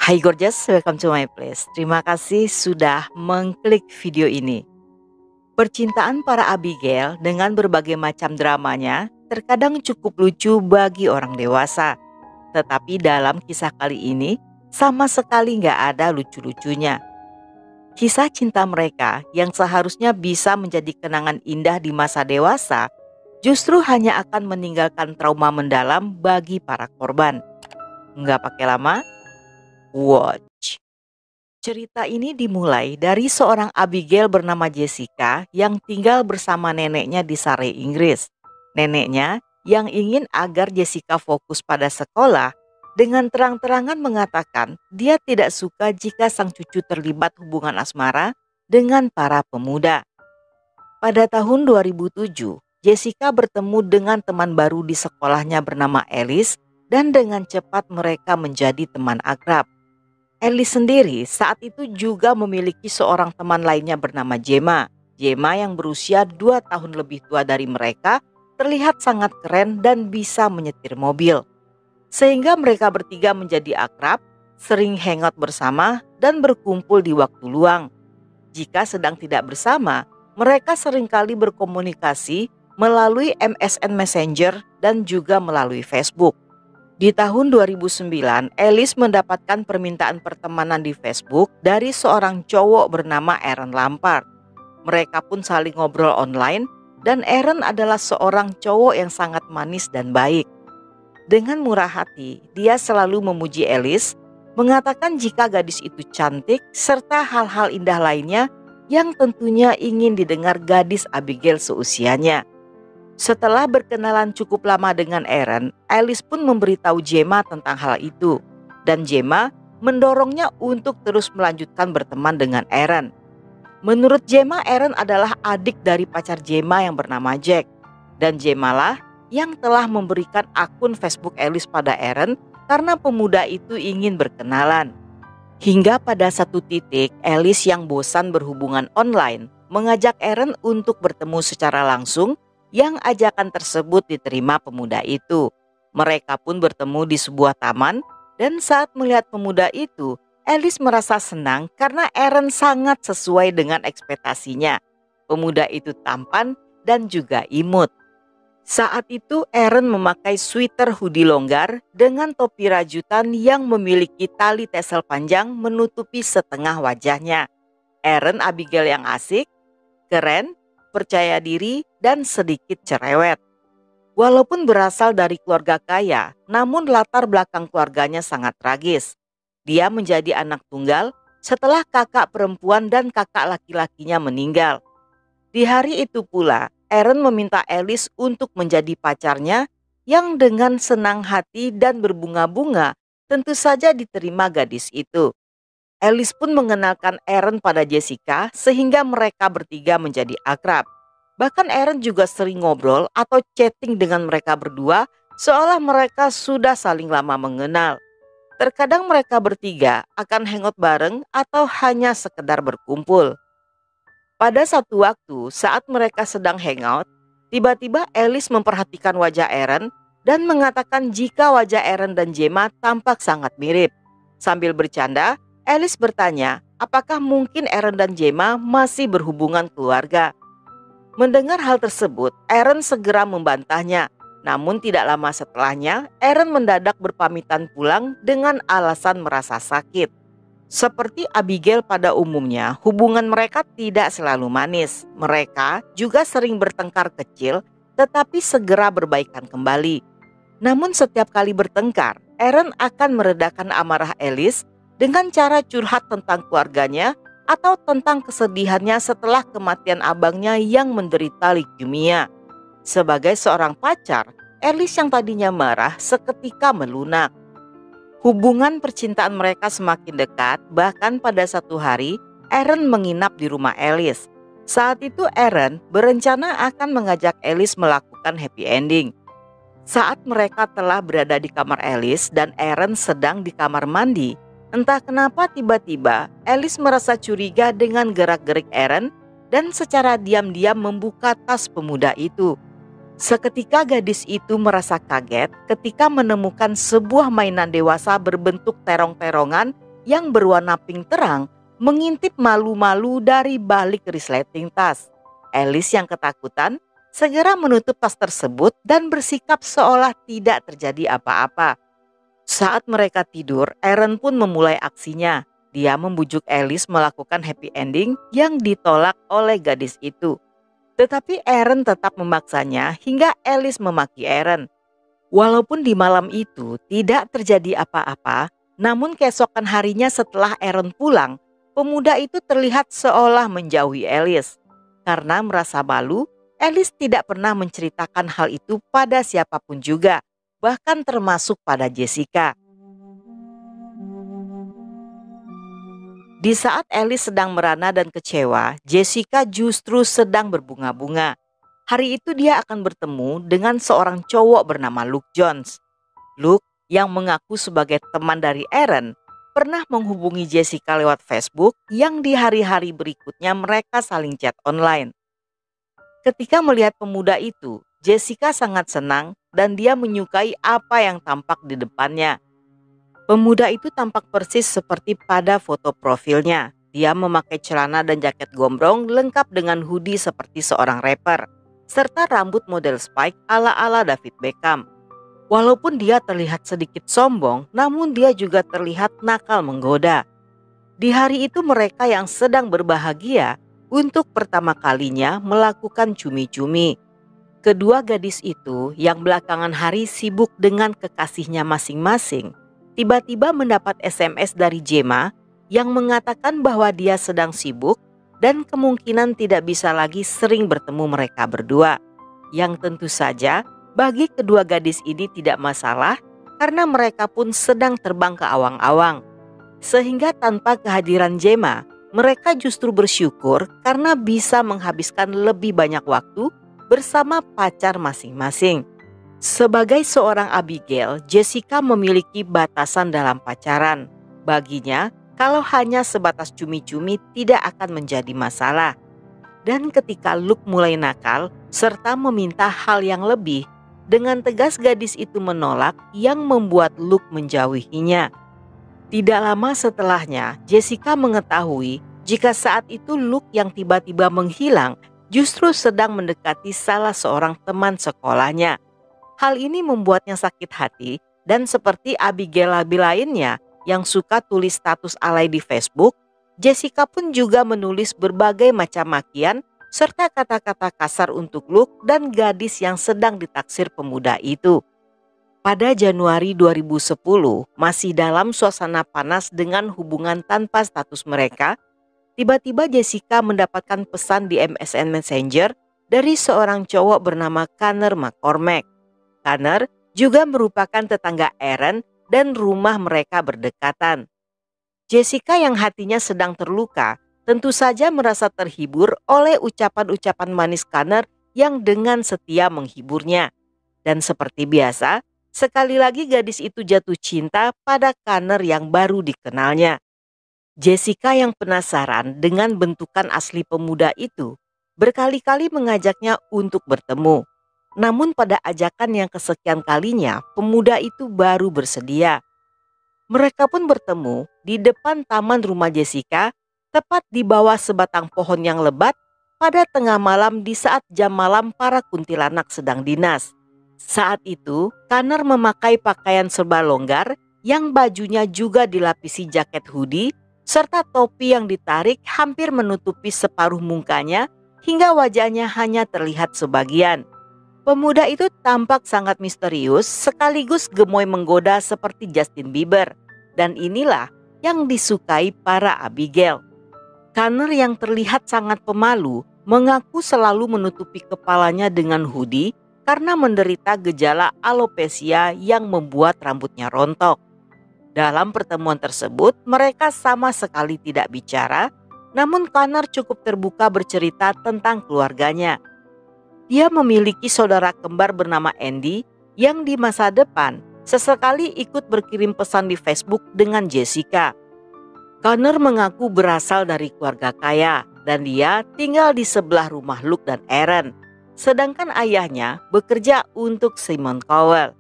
Hai gorgeous, welcome to my place. Terima kasih sudah mengklik video ini. Percintaan para Abigail dengan berbagai macam dramanya terkadang cukup lucu bagi orang dewasa. Tetapi dalam kisah kali ini sama sekali nggak ada lucu-lucunya. Kisah cinta mereka yang seharusnya bisa menjadi kenangan indah di masa dewasa justru hanya akan meninggalkan trauma mendalam bagi para korban. Nggak pakai lama, watch. Cerita ini dimulai dari seorang Abigail bernama Jessica yang tinggal bersama neneknya di Surrey, Inggris. Neneknya yang ingin agar Jessica fokus pada sekolah dengan terang-terangan mengatakan dia tidak suka jika sang cucu terlibat hubungan asmara dengan para pemuda. Pada tahun 2007, Jessica bertemu dengan teman baru di sekolahnya bernama Alice dan dengan cepat mereka menjadi teman akrab. Alice sendiri saat itu juga memiliki seorang teman lainnya bernama Gemma. Gemma yang berusia 2 tahun lebih tua dari mereka terlihat sangat keren dan bisa menyetir mobil. Sehingga mereka bertiga menjadi akrab, sering hangout bersama dan berkumpul di waktu luang. Jika sedang tidak bersama, mereka seringkali berkomunikasi melalui MSN Messenger dan juga melalui Facebook. Di tahun 2009, Alice mendapatkan permintaan pertemanan di Facebook dari seorang cowok bernama Aaron Lampard. Mereka pun saling ngobrol online dan Aaron adalah seorang cowok yang sangat manis dan baik. Dengan murah hati, dia selalu memuji Alice, mengatakan jika gadis itu cantik serta hal-hal indah lainnya yang tentunya ingin didengar gadis Abigail seusianya. Setelah berkenalan cukup lama dengan Aaron, Alice pun memberitahu Gemma tentang hal itu. Dan Gemma mendorongnya untuk terus melanjutkan berteman dengan Aaron. Menurut Gemma, Aaron adalah adik dari pacar Gemma yang bernama Jack. Dan Gemma lah yang telah memberikan akun Facebook Alice pada Aaron karena pemuda itu ingin berkenalan. Hingga pada satu titik, Alice yang bosan berhubungan online mengajak Aaron untuk bertemu secara langsung yang ajakan tersebut diterima pemuda itu. Mereka pun bertemu di sebuah taman dan saat melihat pemuda itu, Alice merasa senang karena Aaron sangat sesuai dengan ekspektasinya. Pemuda itu tampan dan juga imut. Saat itu Aaron memakai sweater hoodie longgar dengan topi rajutan yang memiliki tali tesel panjang menutupi setengah wajahnya. Aaron Abigail yang asik, keren, percaya diri, dan sedikit cerewet. Walaupun berasal dari keluarga kaya, namun latar belakang keluarganya sangat tragis. Dia menjadi anak tunggal setelah kakak perempuan dan kakak laki-lakinya meninggal. Di hari itu pula, Aaron meminta Alice untuk menjadi pacarnya yang dengan senang hati dan berbunga-bunga tentu saja diterima gadis itu. Alice pun mengenalkan Aaron pada Jessica sehingga mereka bertiga menjadi akrab. Bahkan Aaron juga sering ngobrol atau chatting dengan mereka berdua seolah mereka sudah saling lama mengenal. Terkadang mereka bertiga akan hangout bareng atau hanya sekedar berkumpul. Pada satu waktu saat mereka sedang hangout, tiba-tiba Alice memperhatikan wajah Aaron dan mengatakan jika wajah Aaron dan Gemma tampak sangat mirip. Sambil bercanda, Alice bertanya, apakah mungkin Aaron dan Gemma masih berhubungan keluarga? Mendengar hal tersebut, Aaron segera membantahnya. Namun tidak lama setelahnya, Aaron mendadak berpamitan pulang dengan alasan merasa sakit. Seperti Abigail pada umumnya, hubungan mereka tidak selalu manis. Mereka juga sering bertengkar kecil, tetapi segera berbaikan kembali. Namun setiap kali bertengkar, Aaron akan meredakan amarah Alice dengan cara curhat tentang keluarganya atau tentang kesedihannya setelah kematian abangnya yang menderita leukemia. Sebagai seorang pacar, Alice yang tadinya marah seketika melunak. Hubungan percintaan mereka semakin dekat, bahkan pada satu hari Aaron menginap di rumah Alice. Saat itu Aaron berencana akan mengajak Alice melakukan happy ending. Saat mereka telah berada di kamar Alice dan Aaron sedang di kamar mandi, entah kenapa tiba-tiba Alice merasa curiga dengan gerak-gerik Aaron dan secara diam-diam membuka tas pemuda itu. Seketika gadis itu merasa kaget ketika menemukan sebuah mainan dewasa berbentuk terong-terongan yang berwarna pink terang mengintip malu-malu dari balik resleting tas. Alice yang ketakutan segera menutup tas tersebut dan bersikap seolah tidak terjadi apa-apa. Saat mereka tidur, Aaron pun memulai aksinya. Dia membujuk Alice melakukan happy ending yang ditolak oleh gadis itu. Tetapi Aaron tetap memaksanya hingga Alice memaki Aaron. Walaupun di malam itu tidak terjadi apa-apa, namun keesokan harinya setelah Aaron pulang, pemuda itu terlihat seolah menjauhi Alice. Karena merasa malu, Alice tidak pernah menceritakan hal itu pada siapapun juga, bahkan termasuk pada Jessica. Di saat Alice sedang merana dan kecewa, Jessica justru sedang berbunga-bunga. Hari itu dia akan bertemu dengan seorang cowok bernama Luke Jones. Luke yang mengaku sebagai teman dari Aaron pernah menghubungi Jessica lewat Facebook yang di hari-hari berikutnya mereka saling chat online. Ketika melihat pemuda itu, Jessica sangat senang dan dia menyukai apa yang tampak di depannya. Pemuda itu tampak persis seperti pada foto profilnya. Dia memakai celana dan jaket gombrong lengkap dengan hoodie seperti seorang rapper, serta rambut model spike ala-ala David Beckham. Walaupun dia terlihat sedikit sombong, namun dia juga terlihat nakal menggoda. Di hari itu mereka yang sedang berbahagia untuk pertama kalinya melakukan cumi-cumi. Kedua gadis itu yang belakangan hari sibuk dengan kekasihnya masing-masing, tiba-tiba mendapat SMS dari Gemma yang mengatakan bahwa dia sedang sibuk dan kemungkinan tidak bisa lagi sering bertemu mereka berdua. Yang tentu saja bagi kedua gadis ini tidak masalah karena mereka pun sedang terbang ke awang-awang. Sehingga tanpa kehadiran Gemma, mereka justru bersyukur karena bisa menghabiskan lebih banyak waktu bersama pacar masing-masing. Sebagai seorang Abigail, Jessica memiliki batasan dalam pacaran. Baginya, kalau hanya sebatas cumi-cumi tidak akan menjadi masalah. Dan ketika Luke mulai nakal serta meminta hal yang lebih, dengan tegas gadis itu menolak yang membuat Luke menjauhinya. Tidak lama setelahnya, Jessica mengetahui jika saat itu Luke yang tiba-tiba menghilang justru sedang mendekati salah seorang teman sekolahnya. Hal ini membuatnya sakit hati dan seperti Abigail lainnya yang suka tulis status alay di Facebook, Jessica pun juga menulis berbagai macam makian serta kata-kata kasar untuk Luke dan gadis yang sedang ditaksir pemuda itu. Pada Januari 2010, masih dalam suasana panas dengan hubungan tanpa status mereka, tiba-tiba Jessica mendapatkan pesan di MSN Messenger dari seorang cowok bernama Connor McCormack. Connor juga merupakan tetangga Aaron dan rumah mereka berdekatan. Jessica yang hatinya sedang terluka tentu saja merasa terhibur oleh ucapan-ucapan manis Connor yang dengan setia menghiburnya. Dan seperti biasa, sekali lagi gadis itu jatuh cinta pada Connor yang baru dikenalnya. Jessica yang penasaran dengan bentukan asli pemuda itu berkali-kali mengajaknya untuk bertemu. Namun pada ajakan yang kesekian kalinya, pemuda itu baru bersedia. Mereka pun bertemu di depan taman rumah Jessica, tepat di bawah sebatang pohon yang lebat pada tengah malam di saat jam malam para kuntilanak sedang dinas. Saat itu, Connor memakai pakaian serba longgar yang bajunya juga dilapisi jaket hoodie serta topi yang ditarik hampir menutupi separuh mukanya hingga wajahnya hanya terlihat sebagian. Pemuda itu tampak sangat misterius sekaligus gemoy menggoda seperti Justin Bieber. Dan inilah yang disukai para Abigail. Connor yang terlihat sangat pemalu mengaku selalu menutupi kepalanya dengan hoodie karena menderita gejala alopecia yang membuat rambutnya rontok. Dalam pertemuan tersebut mereka sama sekali tidak bicara, namun Connor cukup terbuka bercerita tentang keluarganya. Dia memiliki saudara kembar bernama Andy yang di masa depan sesekali ikut berkirim pesan di Facebook dengan Jessica. Connor mengaku berasal dari keluarga kaya dan dia tinggal di sebelah rumah Luke dan Aaron. Sedangkan ayahnya bekerja untuk Simon Cowell.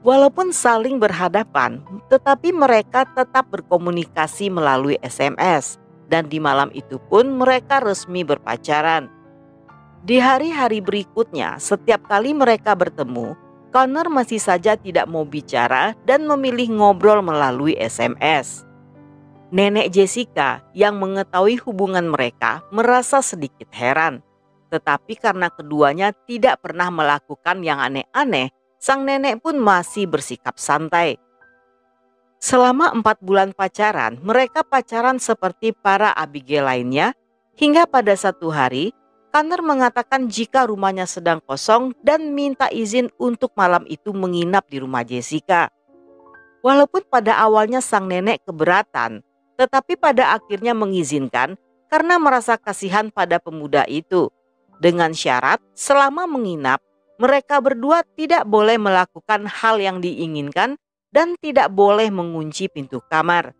Walaupun saling berhadapan, tetapi mereka tetap berkomunikasi melalui SMS. Dan di malam itu pun mereka resmi berpacaran. Di hari-hari berikutnya, setiap kali mereka bertemu, Connor masih saja tidak mau bicara dan memilih ngobrol melalui SMS. Nenek Jessica yang mengetahui hubungan mereka merasa sedikit heran. Tetapi karena keduanya tidak pernah melakukan yang aneh-aneh, sang nenek pun masih bersikap santai. Selama 4 bulan pacaran, mereka pacaran seperti para Abigail lainnya, hingga pada satu hari, Connor mengatakan jika rumahnya sedang kosong dan minta izin untuk malam itu menginap di rumah Jessica. Walaupun pada awalnya sang nenek keberatan, tetapi pada akhirnya mengizinkan karena merasa kasihan pada pemuda itu. Dengan syarat selama menginap, mereka berdua tidak boleh melakukan hal yang diinginkan dan tidak boleh mengunci pintu kamar.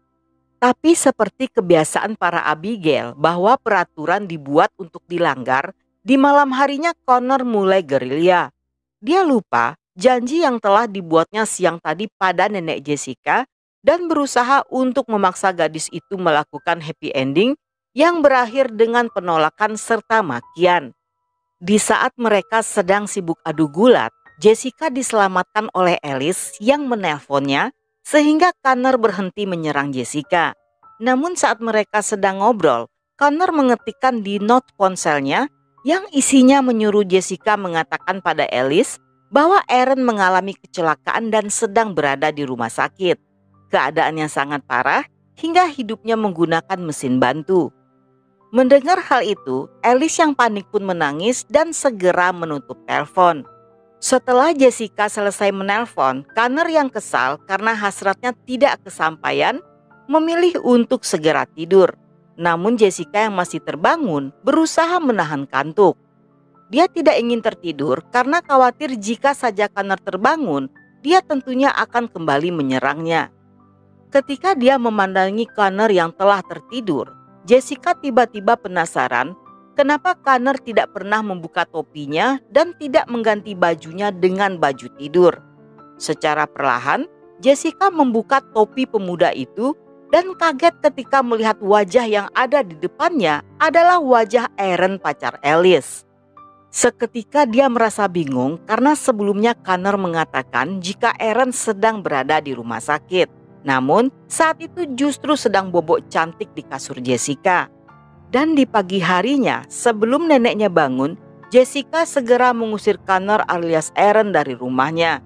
Tapi seperti kebiasaan para Abigail bahwa peraturan dibuat untuk dilanggar, di malam harinya Connor mulai gerilya. Dia lupa janji yang telah dibuatnya siang tadi pada nenek Jessica dan berusaha untuk memaksa gadis itu melakukan happy ending yang berakhir dengan penolakan serta makian. Di saat mereka sedang sibuk adu gulat, Jessica diselamatkan oleh Alice yang menelponnya sehingga Connor berhenti menyerang Jessica. Namun saat mereka sedang ngobrol, Connor mengetikkan di note ponselnya yang isinya menyuruh Jessica mengatakan pada Alice bahwa Aaron mengalami kecelakaan dan sedang berada di rumah sakit. Keadaannya sangat parah hingga hidupnya menggunakan mesin bantu. Mendengar hal itu, Alice yang panik pun menangis dan segera menutup telepon. Setelah Jessica selesai menelpon, Connor yang kesal karena hasratnya tidak kesampaian, memilih untuk segera tidur. Namun Jessica yang masih terbangun berusaha menahan kantuk. Dia tidak ingin tertidur karena khawatir jika saja Connor terbangun, dia tentunya akan kembali menyerangnya. Ketika dia memandangi Connor yang telah tertidur, Jessica tiba-tiba penasaran kenapa Connor tidak pernah membuka topinya dan tidak mengganti bajunya dengan baju tidur. Secara perlahan, Jessica membuka topi pemuda itu dan kaget ketika melihat wajah yang ada di depannya adalah wajah Aaron, pacar Alice. Seketika dia merasa bingung karena sebelumnya Connor mengatakan jika Aaron sedang berada di rumah sakit. Namun saat itu justru sedang bobok cantik di kasur Jessica. Dan di pagi harinya, sebelum neneknya bangun, Jessica segera mengusir Connor alias Aaron dari rumahnya.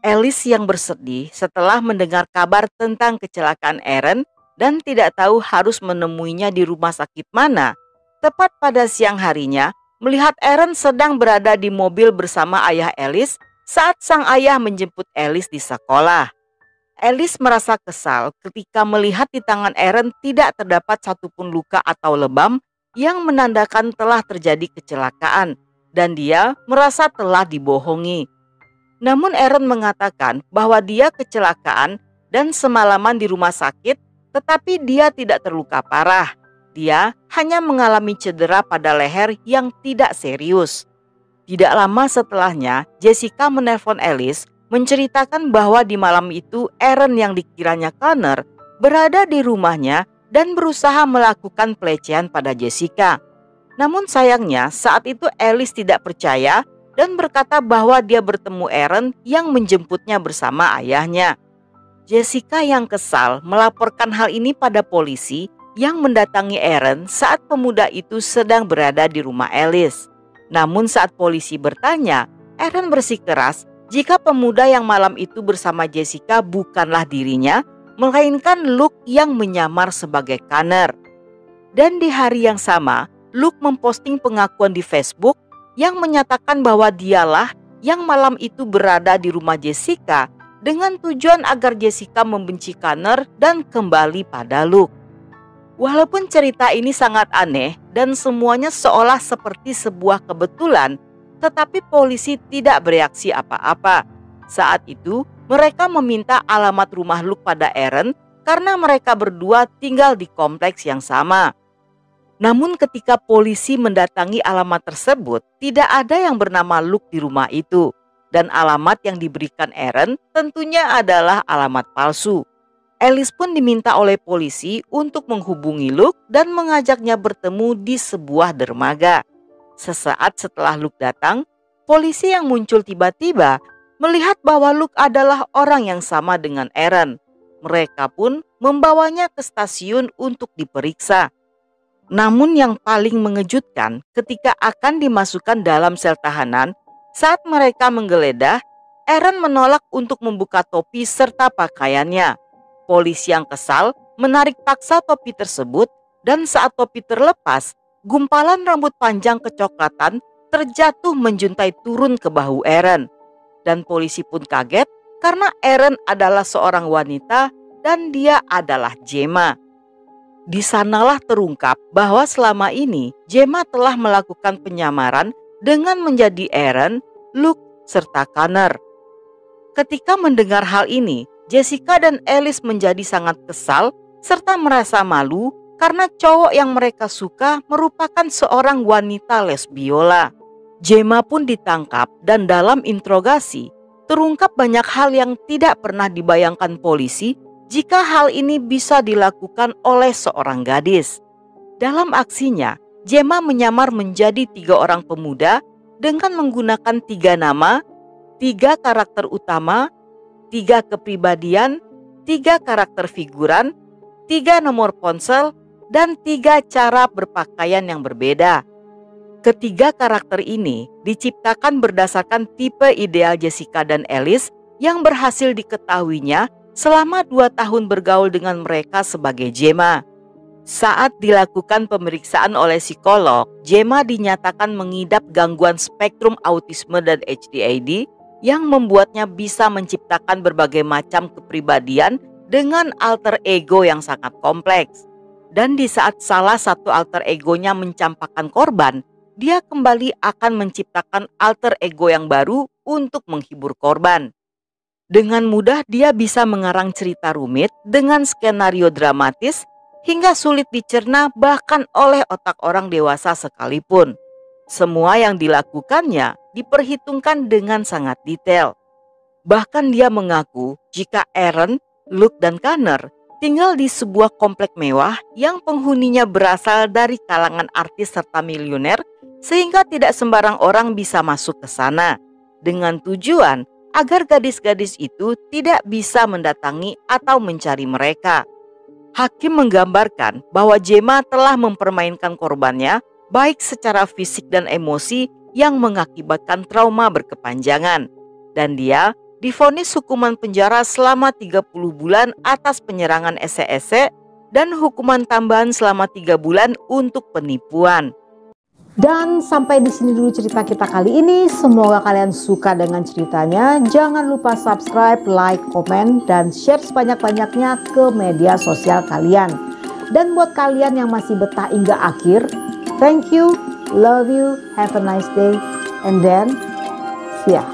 Alice yang bersedih setelah mendengar kabar tentang kecelakaan Aaron dan tidak tahu harus menemuinya di rumah sakit mana. Tepat pada siang harinya, melihat Aaron sedang berada di mobil bersama ayah Alice saat sang ayah menjemput Alice di sekolah. Alice merasa kesal ketika melihat di tangan Aaron tidak terdapat satupun luka atau lebam yang menandakan telah terjadi kecelakaan dan dia merasa telah dibohongi. Namun Aaron mengatakan bahwa dia kecelakaan dan semalaman di rumah sakit tetapi dia tidak terluka parah. Dia hanya mengalami cedera pada leher yang tidak serius. Tidak lama setelahnya, Jessica menelpon Alice menceritakan bahwa di malam itu Aaron yang dikiranya Connor berada di rumahnya dan berusaha melakukan pelecehan pada Jessica. Namun sayangnya saat itu Alice tidak percaya dan berkata bahwa dia bertemu Aaron yang menjemputnya bersama ayahnya. Jessica yang kesal melaporkan hal ini pada polisi yang mendatangi Aaron saat pemuda itu sedang berada di rumah Alice. Namun saat polisi bertanya, Aaron bersikeras jika pemuda yang malam itu bersama Jessica bukanlah dirinya, melainkan Luke yang menyamar sebagai Connor. Dan di hari yang sama, Luke memposting pengakuan di Facebook yang menyatakan bahwa dialah yang malam itu berada di rumah Jessica dengan tujuan agar Jessica membenci Connor dan kembali pada Luke. Walaupun cerita ini sangat aneh dan semuanya seolah seperti sebuah kebetulan, tetapi polisi tidak bereaksi apa-apa. Saat itu mereka meminta alamat rumah Luke pada Aaron karena mereka berdua tinggal di kompleks yang sama. Namun ketika polisi mendatangi alamat tersebut, tidak ada yang bernama Luke di rumah itu. Dan alamat yang diberikan Aaron tentunya adalah alamat palsu. Alice pun diminta oleh polisi untuk menghubungi Luke dan mengajaknya bertemu di sebuah dermaga. Sesaat setelah Luke datang, polisi yang muncul tiba-tiba melihat bahwa Luke adalah orang yang sama dengan Aaron. Mereka pun membawanya ke stasiun untuk diperiksa. Namun yang paling mengejutkan ketika akan dimasukkan dalam sel tahanan, saat mereka menggeledah, Aaron menolak untuk membuka topi serta pakaiannya. Polisi yang kesal menarik paksa topi tersebut dan saat topi terlepas, gumpalan rambut panjang kecoklatan terjatuh menjuntai turun ke bahu Aaron. Dan polisi pun kaget karena Aaron adalah seorang wanita dan dia adalah Gemma. Di sanalah terungkap bahwa selama ini Gemma telah melakukan penyamaran dengan menjadi Aaron, Luke, serta Connor. Ketika mendengar hal ini, Jessica dan Alice menjadi sangat kesal serta merasa malu karena cowok yang mereka suka merupakan seorang wanita lesbiola. Gemma pun ditangkap dan dalam interogasi terungkap banyak hal yang tidak pernah dibayangkan polisi jika hal ini bisa dilakukan oleh seorang gadis. Dalam aksinya, Gemma menyamar menjadi 3 orang pemuda dengan menggunakan 3 nama, 3 karakter utama, 3 kepribadian, 3 karakter figuran, 3 nomor ponsel, dan 3 cara berpakaian yang berbeda. Ketiga karakter ini diciptakan berdasarkan tipe ideal Jessica dan Alice yang berhasil diketahuinya selama 2 tahun bergaul dengan mereka sebagai Gemma. Saat dilakukan pemeriksaan oleh psikolog, Gemma dinyatakan mengidap gangguan spektrum autisme dan ADHD yang membuatnya bisa menciptakan berbagai macam kepribadian dengan alter ego yang sangat kompleks. Dan di saat salah satu alter egonya mencampakkan korban, dia kembali akan menciptakan alter ego yang baru untuk menghibur korban. Dengan mudah dia bisa mengarang cerita rumit dengan skenario dramatis hingga sulit dicerna bahkan oleh otak orang dewasa sekalipun. Semua yang dilakukannya diperhitungkan dengan sangat detail. Bahkan dia mengaku jika Aaron, Luke, dan Connor tinggal di sebuah komplek mewah yang penghuninya berasal dari kalangan artis serta miliuner sehingga tidak sembarang orang bisa masuk ke sana. Dengan tujuan agar gadis-gadis itu tidak bisa mendatangi atau mencari mereka. Hakim menggambarkan bahwa Gemma telah mempermainkan korbannya baik secara fisik dan emosi yang mengakibatkan trauma berkepanjangan. Dan dia divonis hukuman penjara selama 30 bulan atas penyerangan ese-ese dan hukuman tambahan selama 3 bulan untuk penipuan. Dan sampai di sini dulu cerita kita kali ini. Semoga kalian suka dengan ceritanya. Jangan lupa subscribe, like, komen, dan share sebanyak-banyaknya ke media sosial kalian. Dan buat kalian yang masih betah hingga akhir, thank you, love you, have a nice day, and then see ya.